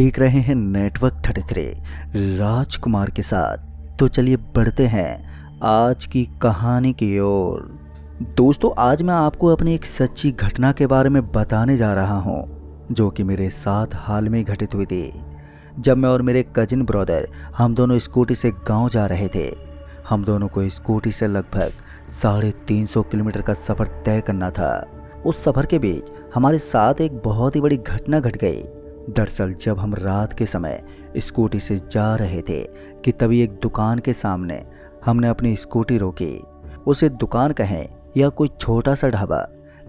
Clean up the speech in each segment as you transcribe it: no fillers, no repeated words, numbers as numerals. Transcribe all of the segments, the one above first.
देख रहे हैं नेटवर्क 33 राजकुमार के साथ। तो चलिए बढ़ते हैं आज की कहानी की ओर। दोस्तों, आज मैं आपको अपनी एक सच्ची घटना के बारे में बताने जा रहा हूं, जो कि मेरे साथ हाल में घटित हुई थी। जब मैं और मेरे कजिन ब्रदर हम दोनों स्कूटी से गांव जा रहे थे। हम दोनों को स्कूटी से लगभग 350 किलोमीटर का सफ़र तय करना था। उस सफ़र के बीच हमारे साथ एक बहुत ही बड़ी घटना घट गई। दरअसल जब हम रात के समय स्कूटी से जा रहे थे कि तभी एक दुकान के सामने हमने अपनी स्कूटी रोकी। उसे दुकान कहें या कोई छोटा सा ढाबा,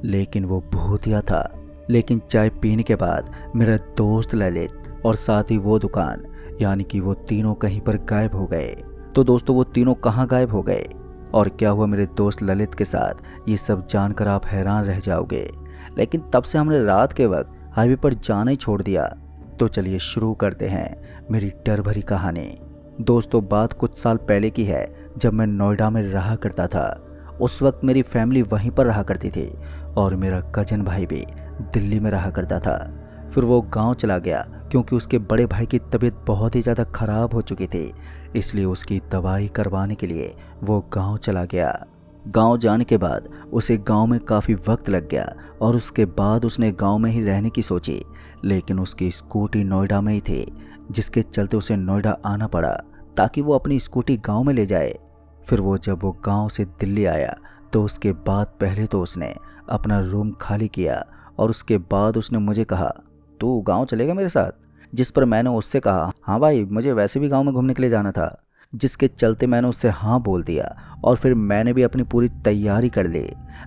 लेकिन वो भूतिया था। लेकिन चाय पीने के बाद मेरा दोस्त ललित और साथ ही वो दुकान, यानी कि वो तीनों कहीं पर गायब हो गए। तो दोस्तों, वो तीनों कहाँ गायब हो गए और क्या हुआ मेरे दोस्त ललित के साथ, ये सब जानकर आप हैरान रह जाओगे। लेकिन तब से हमने रात के वक्त हाईवे पर जाना ही छोड़ दिया। तो चलिए शुरू करते हैं मेरी डर भरी कहानी। दोस्तों, बात कुछ साल पहले की है, जब मैं नोएडा में रहा करता था। उस वक्त मेरी फैमिली वहीं पर रहा करती थी और मेरा कजन भाई भी दिल्ली में रहा करता था। फिर वो गांव चला गया क्योंकि उसके बड़े भाई की तबीयत बहुत ही ज़्यादा ख़राब हो चुकी थी, इसलिए उसकी दवाई करवाने के लिए वो गांव चला गया। गांव जाने के बाद उसे गांव में काफ़ी वक्त लग गया और उसके बाद उसने गांव में ही रहने की सोची। लेकिन उसकी स्कूटी नोएडा में ही थी, जिसके चलते उसे नोएडा आना पड़ा ताकि वो अपनी स्कूटी गांव में ले जाए। फिर जब वो गांव से दिल्ली आया तो उसके बाद पहले तो उसने अपना रूम खाली किया और उसके बाद उसने मुझे कहा, तू गाँव चलेगा मेरे साथ? जिस पर मैंने उससे कहा, हाँ भाई, मुझे वैसे भी गाँव में घूमने के लिए जाना था। जिसके चलते मैंने उससे हाँ बोल दिया और फिर मैंने भी अपनी पूरी तैयारी कर ली।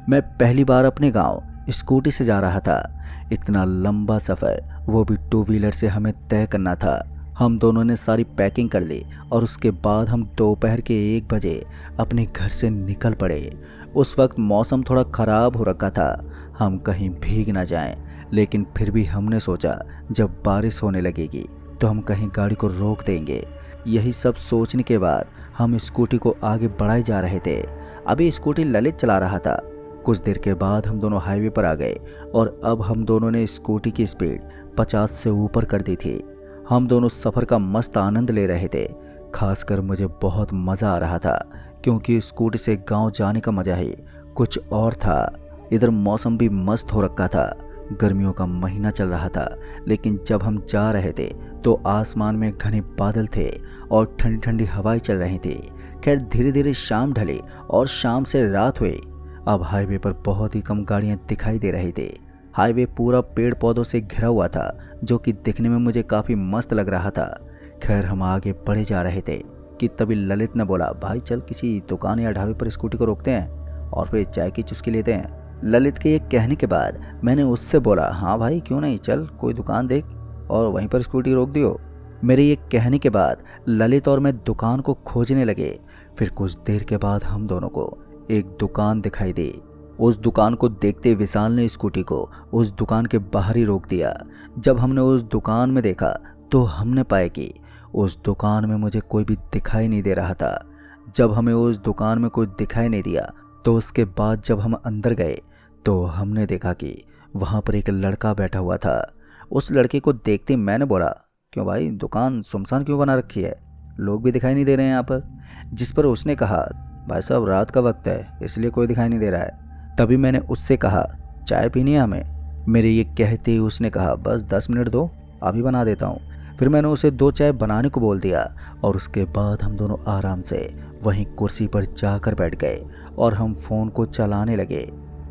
मैं पहली बार अपने गांव स्कूटी से जा रहा था। इतना लंबा सफ़र, वो भी 2 व्हीलर से, हमें तय करना था। हम दोनों ने सारी पैकिंग कर ली और उसके बाद हम दोपहर के 1 बजे अपने घर से निकल पड़े। उस वक्त मौसम थोड़ा ख़राब हो रखा था, हम कहीं भीग ना जाएं। लेकिन फिर भी हमने सोचा जब बारिश होने लगेगी तो हम कहीं गाड़ी को रोक देंगे। यही सब सोचने के बाद हम स्कूटी को आगे बढ़ाए जा रहे थे। अभी स्कूटी ललित चला रहा था। कुछ देर के बाद हम दोनों हाईवे पर आ गए और अब हम दोनों ने स्कूटी की स्पीड 50 से ऊपर कर दी थी। हम दोनों सफ़र का मस्त आनंद ले रहे थे। खासकर मुझे बहुत मज़ा आ रहा था क्योंकि स्कूटी से गांव जाने का मज़ा ही कुछ और था। इधर मौसम भी मस्त हो रखा था, गर्मियों का महीना चल रहा था। लेकिन जब हम जा रहे थे तो आसमान में घने बादल थे और ठंडी ठंडी हवाएं चल रही थी। खैर, धीरे धीरे शाम ढली और शाम से रात हुई। अब हाईवे पर बहुत ही कम गाड़ियां दिखाई दे रही थी। हाईवे पूरा पेड़ पौधों से घिरा हुआ था, जो कि दिखने में मुझे काफ़ी मस्त लग रहा था। खैर, हम आगे बढ़े जा रहे थे कि तभी ललित ने बोला, भाई चल किसी दुकान या ढाबे पर स्कूटी को रोकते हैं और फिर चाय की चुस्की लेते हैं। ललित के ये कहने के बाद मैंने उससे बोला, हाँ भाई क्यों नहीं, चल कोई दुकान देख और वहीं पर स्कूटी रोक दियो। मेरे ये कहने के बाद ललित और मैं दुकान को खोजने लगे। फिर कुछ देर के बाद हम दोनों को एक दुकान दिखाई दी। उस दुकान को देखते विशाल ने स्कूटी को उस दुकान के बाहर ही रोक दिया। जब हमने उस दुकान में देखा तो हमने पाया कि उस दुकान में मुझे कोई भी दिखाई नहीं दे रहा था। जब हमें उस दुकान में कोई दिखाई नहीं दिया तो उसके बाद जब हम अंदर गए तो हमने देखा कि वहाँ पर एक लड़का बैठा हुआ था। उस लड़के को देखते मैंने बोला, क्यों भाई दुकान सुनसान क्यों बना रखी है, लोग भी दिखाई नहीं दे रहे हैं यहाँ पर? जिस पर उसने कहा, भाई साहब रात का वक्त है इसलिए कोई दिखाई नहीं दे रहा है। तभी मैंने उससे कहा, चाय पीनी है हमें? मेरे ये कहते ही उसने कहा, बस 10 मिनट दो, अभी बना देता हूँ। फिर मैंने उसे 2 चाय बनाने को बोल दिया और उसके बाद हम दोनों आराम से वहीं कुर्सी पर जाकर बैठ गए और हम फ़ोन को चलाने लगे।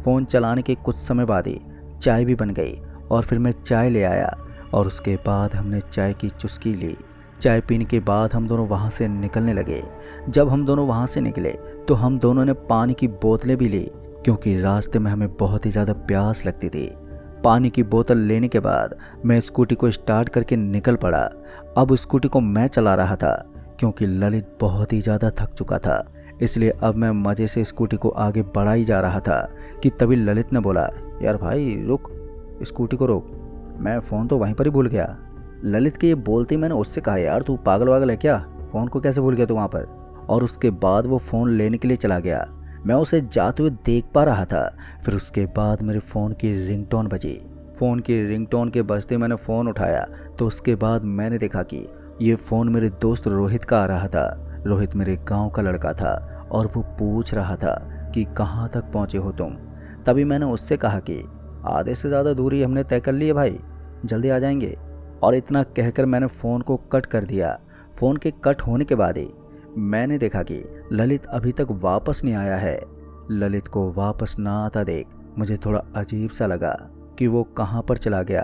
फ़ोन चलाने के कुछ समय बाद ही चाय भी बन गई और फिर मैं चाय ले आया और उसके बाद हमने चाय की चुस्की ली। चाय पीने के बाद हम दोनों वहाँ से निकलने लगे। जब हम दोनों वहाँ से निकले तो हम दोनों ने पानी की बोतलें भी ली क्योंकि रास्ते में हमें बहुत ही ज़्यादा प्यास लगती थी। पानी की बोतल लेने के बाद मैं स्कूटी को स्टार्ट करके निकल पड़ा। अब स्कूटी को मैं चला रहा था क्योंकि ललित बहुत ही ज़्यादा थक चुका था, इसलिए अब मैं मज़े से स्कूटी को आगे बढ़ाई जा रहा था कि तभी ललित ने बोला, यार भाई रुक, स्कूटी को रोक, मैं फ़ोन तो वहीं पर ही भूल गया। ललित के ये बोलते ही मैंने उससे कहा, यार तू पागल वागल है क्या, फ़ोन को कैसे भूल गया तू वहाँ पर? और उसके बाद वो फ़ोन लेने के लिए चला गया। मैं उसे जाते हुए देख पा रहा था। फिर उसके बाद मेरे फ़ोन की रिंगटोन बजी फ़ोन की रिंगटोन के बजते मैंने फ़ोन उठाया तो उसके बाद मैंने देखा कि ये फ़ोन मेरे दोस्त रोहित का आ रहा था। रोहित मेरे गांव का लड़का था और वो पूछ रहा था कि कहाँ तक पहुँचे हो तुम। तभी मैंने उससे कहा कि आधे से ज़्यादा दूरी हमने तय कर ली है भाई, जल्दी आ जाएंगे। और इतना कहकर मैंने फ़ोन को कट कर दिया। फ़ोन के कट होने के बाद ही मैंने देखा कि ललित अभी तक वापस नहीं आया है। ललित को वापस ना आता देख मुझे थोड़ा अजीब सा लगा कि वो कहाँ पर चला गया।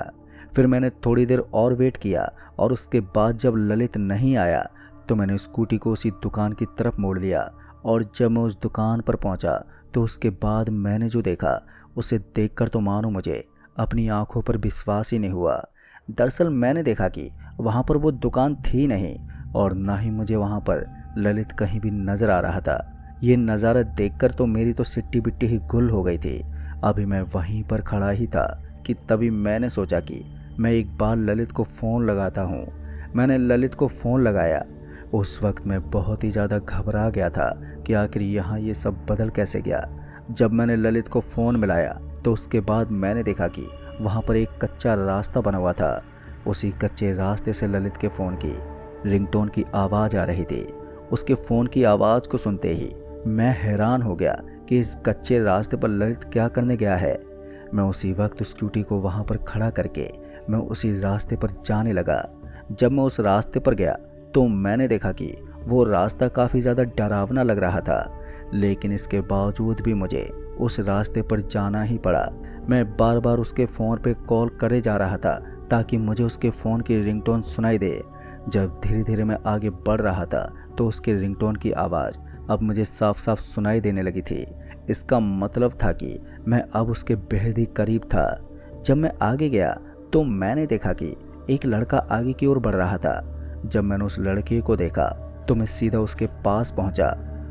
फिर मैंने थोड़ी देर और वेट किया और उसके बाद जब ललित नहीं आया तो मैंने स्कूटी को उसी दुकान की तरफ मोड़ लिया। और जब मैं उस दुकान पर पहुंचा तो उसके बाद मैंने जो देखा उसे देखकर तो मानो मुझे अपनी आंखों पर विश्वास ही नहीं हुआ। दरअसल मैंने देखा कि वहाँ पर वो दुकान थी नहीं और ना ही मुझे वहाँ पर ललित कहीं भी नजर आ रहा था। ये नज़ारा देखकर तो मेरी तो सिट्टी बिट्टी ही गुल हो गई थी। अभी मैं वहीं पर खड़ा ही था कि तभी मैंने सोचा कि मैं एक बार ललित को फ़ोन लगाता हूँ। मैंने ललित को फ़ोन लगाया। उस वक्त मैं बहुत ही ज़्यादा घबरा गया था कि आखिर यहाँ ये सब बदल कैसे गया। जब मैंने ललित को फ़ोन मिलाया तो उसके बाद मैंने देखा कि वहाँ पर एक कच्चा रास्ता बना हुआ था। उसी कच्चे रास्ते से ललित के फ़ोन की रिंगटोन की आवाज़ आ रही थी। उसके फ़ोन की आवाज़ को सुनते ही मैं हैरान हो गया कि इस कच्चे रास्ते पर ललित क्या करने गया है। मैं उसी वक्त स्कूटी को वहाँ पर खड़ा करके मैं उसी रास्ते पर जाने लगा। जब मैं उस रास्ते पर गया तो मैंने देखा कि वो रास्ता काफ़ी ज़्यादा डरावना लग रहा था, लेकिन इसके बावजूद भी मुझे उस रास्ते पर जाना ही पड़ा। मैं बार बार उसके फ़ोन पे कॉल करे जा रहा था ताकि मुझे उसके फ़ोन की रिंगटोन सुनाई दे। जब धीरे धीरे मैं आगे बढ़ रहा था तो उसके रिंगटोन की आवाज़ अब मुझे साफ साफ सुनाई देने लगी थी। इसका मतलब था कि मैं अब उसके बेहद ही करीब था। जब मैं आगे गया तो मैंने देखा कि एक लड़का आगे की ओर बढ़ रहा था। जब मैंने उस लड़के को देखा तो मैं सीधा उसके पास पहुंचा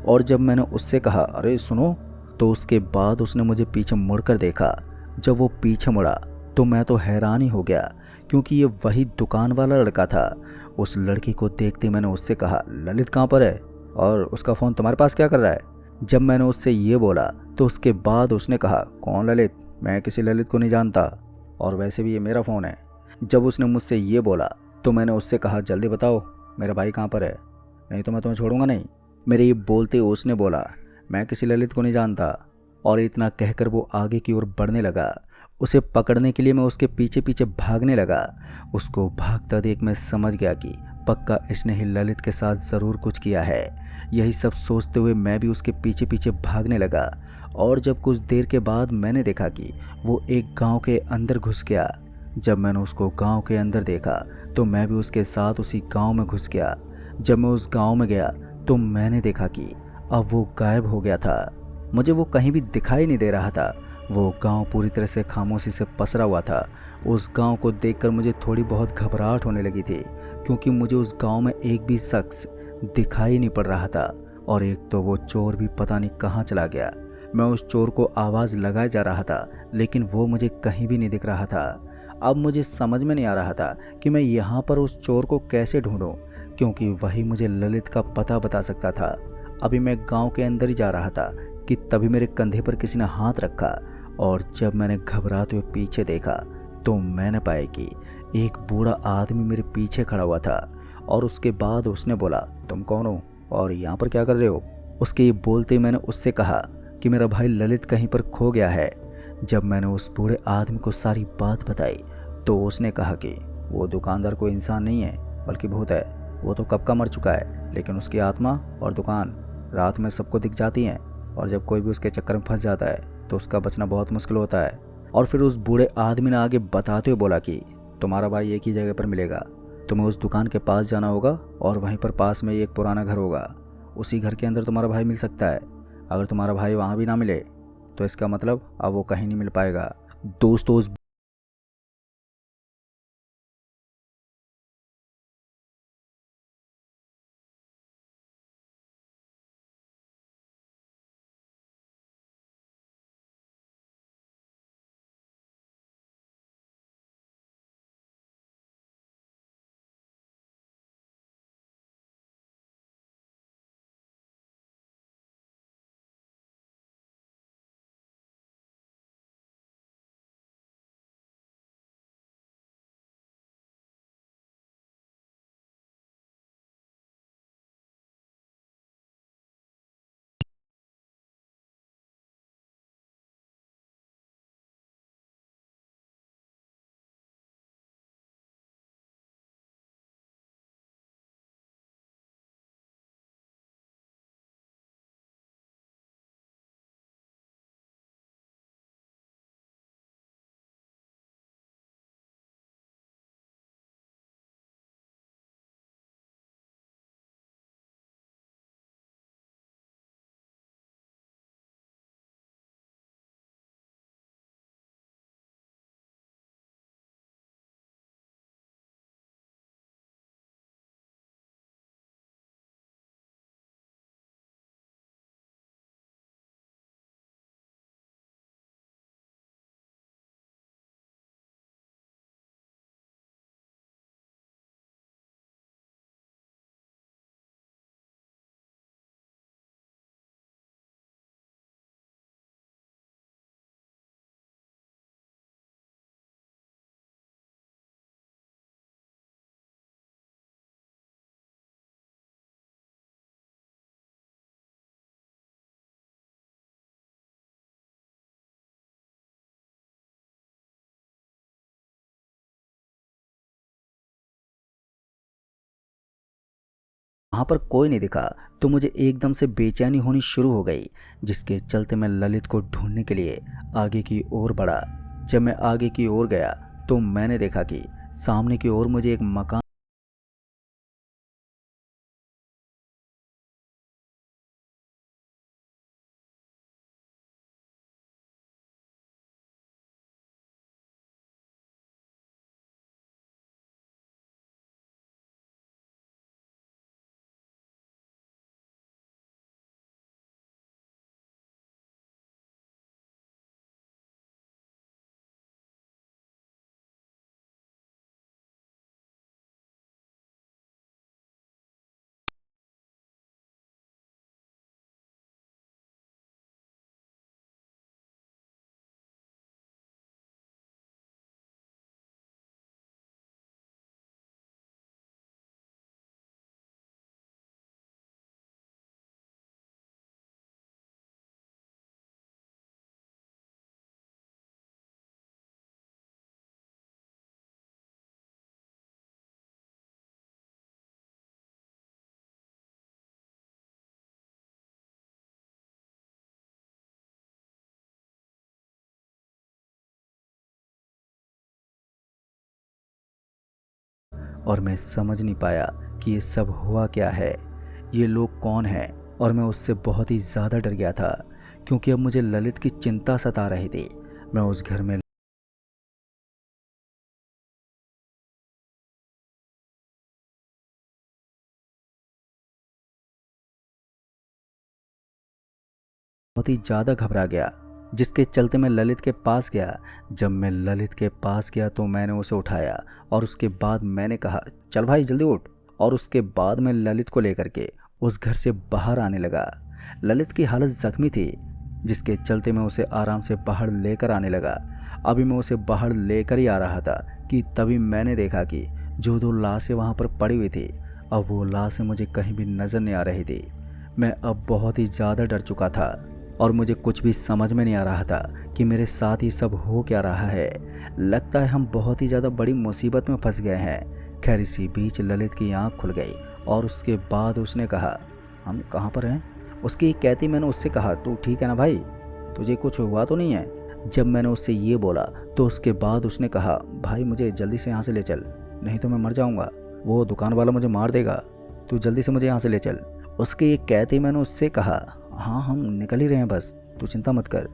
और जब मैंने उससे कहा अरे सुनो, तो उसके बाद उसने मुझे पीछे मुड़कर देखा। जब वो पीछे मुड़ा तो मैं तो हैरान ही हो गया क्योंकि ये वही दुकान वाला लड़का था। उस लड़की को देखते मैंने उससे कहा ललित कहाँ पर है और उसका फ़ोन तुम्हारे पास क्या कर रहा है। जब मैंने उससे ये बोला तो उसके बाद उसने कहा कौन ललित, मैं किसी ललित को नहीं जानता और वैसे भी ये मेरा फ़ोन है। जब उसने मुझसे ये बोला तो मैंने उससे कहा जल्दी बताओ मेरा भाई कहाँ पर है, नहीं तो मैं तुम्हें छोड़ूंगा नहीं। मेरे ये बोलते उसने बोला मैं किसी ललित को नहीं जानता। और इतना कहकर वो आगे की ओर बढ़ने लगा। उसे पकड़ने के लिए मैं उसके पीछे पीछे भागने लगा। उसको भागता देख मैं समझ गया कि पक्का इसने ही ललित के साथ ज़रूर कुछ किया है। यही सब सोचते हुए मैं भी उसके पीछे पीछे भागने लगा। और जब कुछ देर के बाद मैंने देखा कि वो एक गांव के अंदर घुस गया। जब मैंने उसको गांव के अंदर देखा तो मैं भी उसके साथ उसी गांव में घुस गया। जब मैं उस गांव में गया तो मैंने देखा कि अब वो गायब हो गया था। मुझे वो कहीं भी दिखाई नहीं दे रहा था। वो गांव पूरी तरह से खामोशी से पसरा हुआ था। उस गांव को देखकर मुझे थोड़ी बहुत घबराहट होने लगी थी क्योंकि मुझे उस गांव में एक भी शख्स दिखाई नहीं पड़ रहा था और एक तो वो चोर भी पता नहीं कहाँ चला गया। मैं उस चोर को आवाज़ लगाए जा रहा था लेकिन वो मुझे कहीं भी नहीं दिख रहा था। अब मुझे समझ में नहीं आ रहा था कि मैं यहाँ पर उस चोर को कैसे ढूंढूं क्योंकि वही मुझे ललित का पता बता सकता था। अभी मैं गांव के अंदर ही जा रहा था कि तभी मेरे कंधे पर किसी ने हाथ रखा और जब मैंने घबराते हुए पीछे देखा तो मैंने पाया कि एक बूढ़ा आदमी मेरे पीछे खड़ा हुआ था। और उसके बाद उसने बोला तुम कौन हो और यहाँ पर क्या कर रहे हो। उसके ये बोलते ही मैंने उससे कहा कि मेरा भाई ललित कहीं पर खो गया है। जब मैंने उस बूढ़े आदमी को सारी बात बताई तो उसने कहा कि वो दुकानदार कोई इंसान नहीं है बल्कि भूत है। वो तो कब का मर चुका है लेकिन उसकी आत्मा और दुकान रात में सबको दिख जाती हैं और जब कोई भी उसके चक्कर में फंस जाता है तो उसका बचना बहुत मुश्किल होता है। और फिर उस बूढ़े आदमी ने आगे बताते हुए बोला कि तुम्हारा भाई एक ही जगह पर मिलेगा, तुम्हें उस दुकान के पास जाना होगा और वहीं पर पास में एक पुराना घर होगा, उसी घर के अंदर तुम्हारा भाई मिल सकता है। अगर तुम्हारा भाई वहाँ भी ना मिले तो इसका मतलब अब वो कहीं नहीं मिल पाएगा। दोस्तों उस वहाँ पर कोई नहीं दिखा तो मुझे एकदम से बेचैनी होनी शुरू हो गई, जिसके चलते मैं ललित को ढूंढने के लिए आगे की ओर बढ़ा। जब मैं आगे की ओर गया तो मैंने देखा कि सामने की ओर मुझे एक मकान और मैं समझ नहीं पाया कि ये सब हुआ क्या है, ये लोग कौन हैं। और मैं उससे बहुत ही ज़्यादा डर गया था, क्योंकि अब मुझे ललित की चिंता सता रही थी। मैं उस घर में बहुत ही ज़्यादा घबरा गया, जिसके चलते मैं ललित के पास गया। जब मैं ललित के पास गया तो मैंने उसे उठाया और उसके बाद मैंने कहा, चल भाई जल्दी उठ। और उसके बाद मैं ललित को लेकर के उस घर से बाहर आने लगा। ललित की हालत जख्मी थी, जिसके चलते मैं उसे आराम से बाहर लेकर आने लगा। अभी मैं उसे बाहर लेकर ही आ रहा था कि तभी मैंने देखा कि जो दो लाशें वहाँ पर पड़ी हुई थी, अब वो लाशें मुझे कहीं भी नज़र नहीं आ रही थी। मैं अब बहुत ही ज़्यादा डर चुका था और मुझे कुछ भी समझ में नहीं आ रहा था कि मेरे साथ ये सब हो क्या रहा है। लगता है हम बहुत ही ज़्यादा बड़ी मुसीबत में फंस गए हैं। खैर इसी बीच ललित की आंख खुल गई और उसके बाद उसने कहा, हम कहाँ पर हैं? उसकी कहती मैंने उससे कहा, तू ठीक है ना भाई, तुझे कुछ हुआ तो नहीं है? जब मैंने उससे ये बोला तो उसके बाद उसने कहा, भाई मुझे जल्दी से यहाँ से ले चल, नहीं तो मैं मर जाऊँगा, वो दुकान वाला मुझे मार देगा, तू जल्दी से मुझे यहाँ से ले चल। उसके ये कहते मैंने उससे कहा, हाँ हम निकल ही रहे हैं, बस तू चिंता मत कर।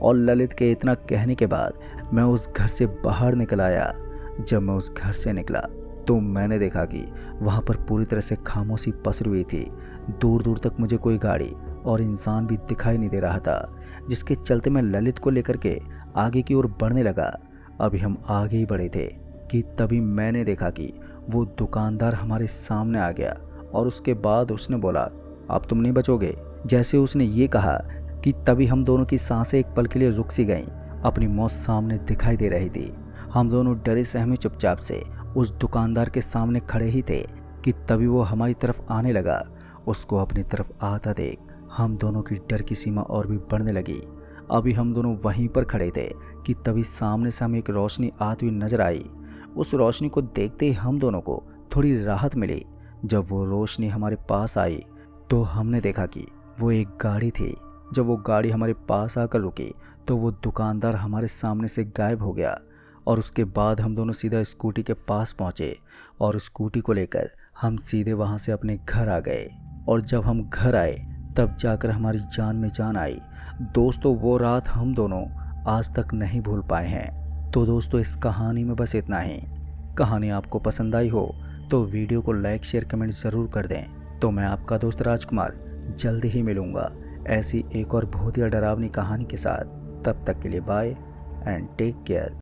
और ललित के इतना कहने के बाद मैं उस घर से बाहर निकल आया। जब मैं उस घर से निकला तो मैंने देखा कि वहाँ पर पूरी तरह से खामोशी पसरी हुई थी। दूर दूर तक मुझे कोई गाड़ी और इंसान भी दिखाई नहीं दे रहा था, जिसके चलते मैं ललित को लेकर के आगे की ओर बढ़ने लगा। अभी हम आगे ही बढ़े थे कि तभी मैंने देखा कि वो दुकानदार हमारे सामने आ गया और उसके बाद उसने बोला, अब तुम नहीं बचोगे। जैसे उसने ये कहा कि तभी हम दोनों की सांसें एक पल के लिए रुक सी गईं। अपनी मौत सामने दिखाई दे रही थी। हम दोनों डरे सहमे चुपचाप से उस दुकानदार के सामने खड़े ही थे कि तभी वो हमारी तरफ आने लगा। उसको अपनी तरफ आता देख हम दोनों की डर की सीमा और भी बढ़ने लगी। अभी हम दोनों वहीं पर खड़े थे कि तभी सामने से हमें एक रोशनी आती हुई नजर आई। उस रोशनी को देखते ही हम दोनों को थोड़ी राहत मिली। जब वो रोशनी हमारे पास आई तो हमने देखा कि वो एक गाड़ी थी। जब वो गाड़ी हमारे पास आकर रुकी तो वो दुकानदार हमारे सामने से गायब हो गया और उसके बाद हम दोनों सीधा स्कूटी के पास पहुंचे और स्कूटी को लेकर हम सीधे वहां से अपने घर आ गए। और जब हम घर आए तब जाकर हमारी जान में जान आई। दोस्तों वो रात हम दोनों आज तक नहीं भूल पाए हैं। तो दोस्तों इस कहानी में बस इतना ही। कहानी आपको पसंद आई हो तो वीडियो को लाइक शेयर कमेंट ज़रूर कर दें। तो मैं आपका दोस्त राजकुमार जल्दी ही मिलूँगा ऐसी एक और बहुत ही डरावनी कहानी के साथ। तब तक के लिए बाय एंड टेक केयर।